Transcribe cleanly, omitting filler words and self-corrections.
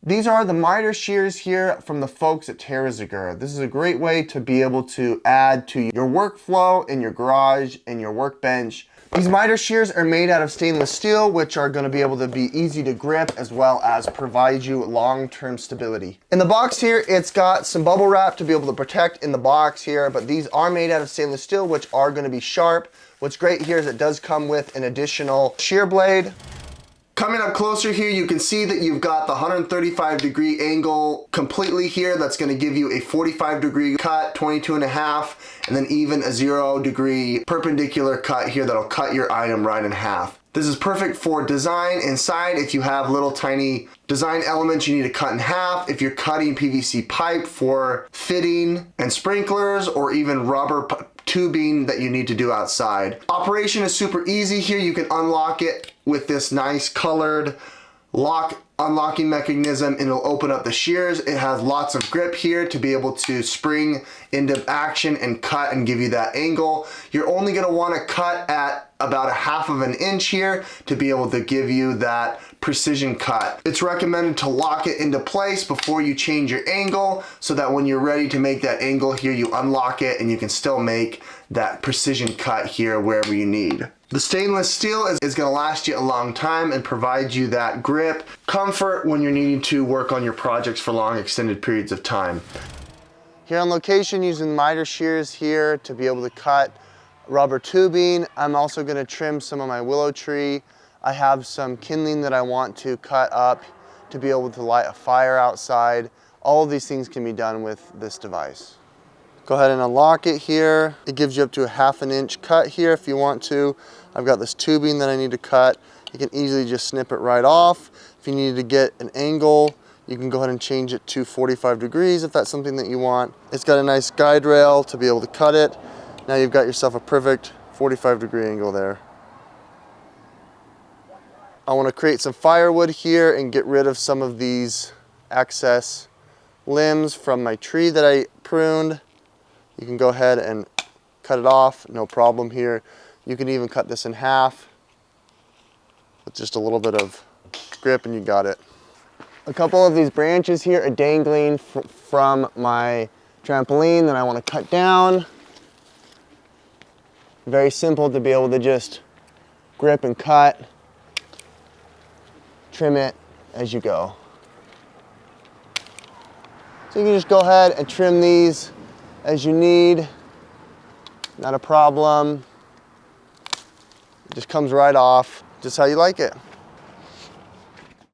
These are the miter shears here from the folks at Terizger. This is a great way to be able to add to your workflow in your garage and your workbench. These miter shears are made out of stainless steel, which are going to be able to be easy to grip as well as provide you long-term stability. In the box here, it's got some bubble wrap to be able to protect in the box here, but these are made out of stainless steel, which are going to be sharp. What's great here is it does come with an additional shear blade. Coming up closer here, you can see that you've got the 135-degree angle completely here. That's going to give you a 45-degree cut, 22.5, and then even a 0-degree perpendicular cut here that'll cut your item right in half. This is perfect for design inside. If you have little tiny design elements you need to cut in half, if you're cutting PVC pipe for fitting and sprinklers, or even rubber tubing that you need to do outside. Operation is super easy here. You can unlock it with this nice colored unlocking mechanism, and it'll open up the shears. It has lots of grip here to be able to spring into action and cut and give you that angle. You're only going to want to cut at about 1/2 of an inch here to be able to give you that precision cut. It's recommended to lock it into place before you change your angle, so that when you're ready to make that angle here, you unlock it and you can still make that precision cut here wherever you need. The stainless steel is going to last you a long time and provide you that grip, comfort when you're needing to work on your projects for long extended periods of time. Here on location, using miter shears here to be able to cut rubber tubing. I'm also going to trim some of my willow tree. I have some kindling that I want to cut up to be able to light a fire outside. All of these things can be done with this device. Go ahead and unlock it here. It gives you up to a 1/2 inch cut here if you want to. I've got this tubing that I need to cut. You can easily just snip it right off. If you need to get an angle, you can go ahead and change it to 45 degrees if that's something that you want. It's got a nice guide rail to be able to cut it. Now you've got yourself a perfect 45-degree angle there. I want to create some firewood here and get rid of some of these excess limbs from my tree that I pruned. You can go ahead and cut it off, no problem here. You can even cut this in half with just a little bit of grip and you got it. A couple of these branches here are dangling from my trampoline that I want to cut down. Very simple to be able to just grip and cut, trim it as you go. So you can just go ahead and trim these as you need, not a problem. It just comes right off, just how you like it.